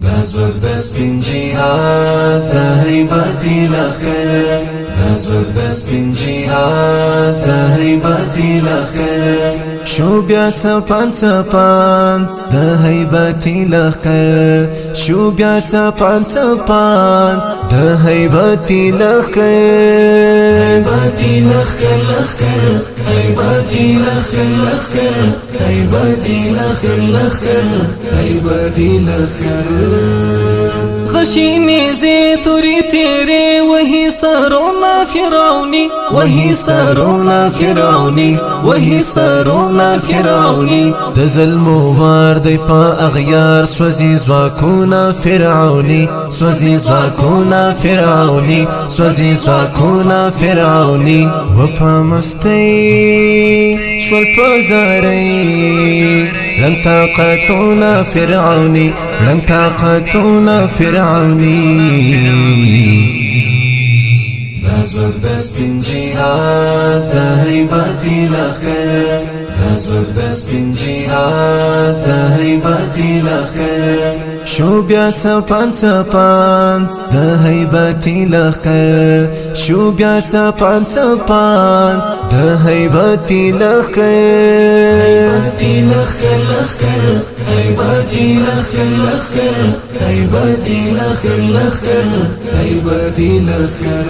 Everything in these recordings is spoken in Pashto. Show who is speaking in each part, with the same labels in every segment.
Speaker 1: دا زور د سپین جهاد د هیبتي لښکر دا زور د سپین جهاد د هیبتي لښکر شو بیا څپان څپان د هیبتي لښکر شو بیا څپان څپان د هیبتي لښکر هیبتي لښکر لښکر هیبتي لښکر لښکر هیبتي لښکر لښکر هیبتي لښکر
Speaker 2: غشی نیزے توری تیرے وہی سرونا فرعونی وہی سرونا فرعونی وہی سرونا فرعونی
Speaker 1: د ظلم وار دی پا اغیار سوزی زواکونا فرعونی سوزی زواکونا فرعونی سوزی زواکونا فرعونی و پا مستی شوال پا زاری لن طاقتونا فرعونی لن طاقتونا فرعونی دا زور د سپین جهاد د هیبتي لښکر دا زور د سپین جهاد د هیبتي لښکر شو بیا څپان څپان د هیبتي لښکر شو بیا څپان څپان د هیبتي لښکر هیبتي لښکر لښکر هیبتي لښکر لښکر هیبتي لښکر لښکر هیبتي لښکر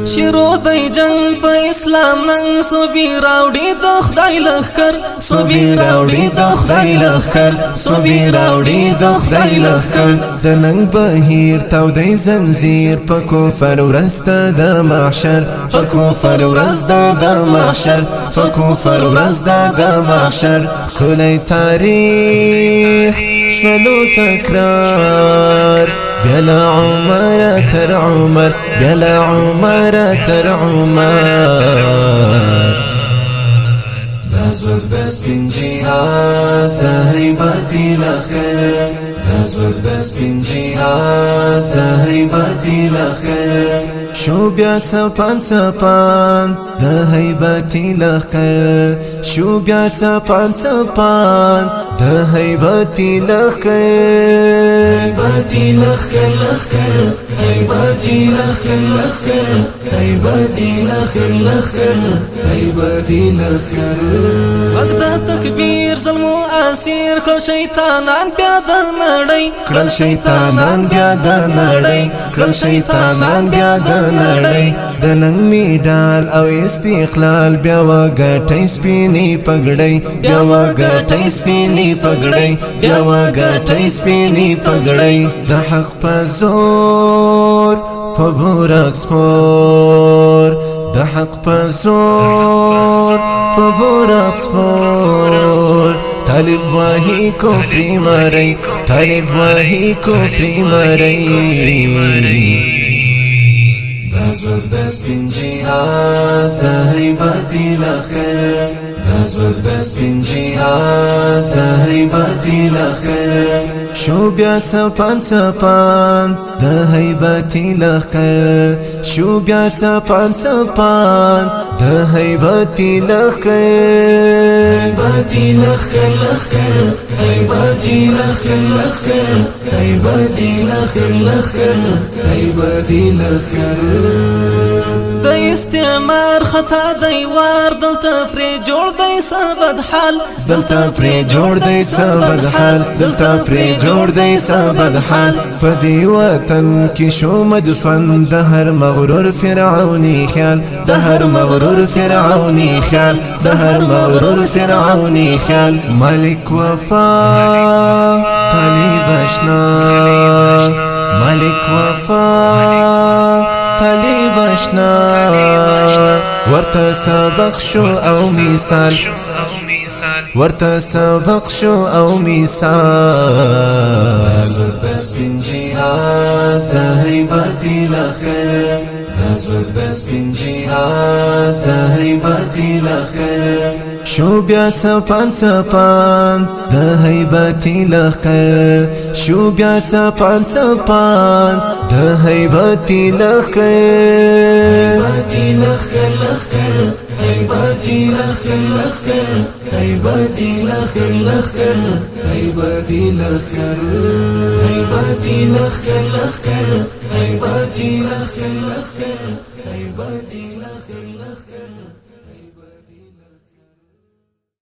Speaker 2: شروع دی جنگ په اسلام نن صوبی راوړي د خدای لښکر صوبی راوړي د خدای لښکر صوبی راوړي د خدای لښکر
Speaker 1: د ننګ بهیر تودی زنځیر په کفر ورځ د محشر په کفر ورځ د محشر په کفر ورځ د محشر ښکلی تاریخ شولو تکرار بلا عمر تر عمر بلا عمر تر عمر دا زور د سپین جهاد د هیبتي لښکر دا زور د سپین جهاد د هیبتي لښکر شو بیا څپان څپان د هیبتي لښکر شو بیا څپان څپان د هیبتي لښکر هیبتي لښکر لښکر هیبتي لښکر لښکر هیبتي لښکر لښکر هیبتي لښکر
Speaker 2: وقت تکبیر ظلم و اسیر کړل شیطانان بیا د نړۍ
Speaker 1: کړل شیطانان بیا د نړۍ کړل شیطانان بیا د نړۍ د ننګ میډال او استقلال بیا وګټئ سپینې پګړۍ بیا وګټئ سپینې پګړۍ بیا وګټئ سپینې پګړۍ د حق په زور په بورک سپور د حق په زور په بورک سپور طالب واهی کفری مری طالب واهی کفری مری دا زور د سپین جهاد د هیبتي لښکر دا زور د سپین جهاد د هیبتي لښکر شو بیا څپان څپان د هیبتي لښکر شو بیا څپان څپان د هیبتي لښکر هیبتي لښکر لښکر هیبتي لښکر لښکر هیبتي لښکر لښکر هیبتي لښکر
Speaker 2: د استعمار خطا دی وار دلته پرې جوړ دی سبد حال
Speaker 1: دلته پرې جوړ دی سبد حال دلته پرې جوړ دی سبد حال په دې وطن کې شو مدفن د هر مغرور فرعوني خیال د هر مغرور فرعوني خیال د هر مغرور فرعوني خیال ملک وفا طالب اشنا ملک وفا طالب اشنا ورته سبق شو او مثال ورته سبق شو او مثال د سپین جهاد د هیبتي لښکر دا زور د سپین جهاد د هیبتي لښکر شو بیا څپان څپان د هیبتي لښکر شو بیا څپان څپان د هیبتي لښکر هیبتي لښکر لښکر هیبتي لښکر لښکر هیبتي لښکر لښکر هیبتي لښکر
Speaker 2: هیبتی لخکر لخکر هیبتی لخکر لخکر هیبتی لخکر لخکر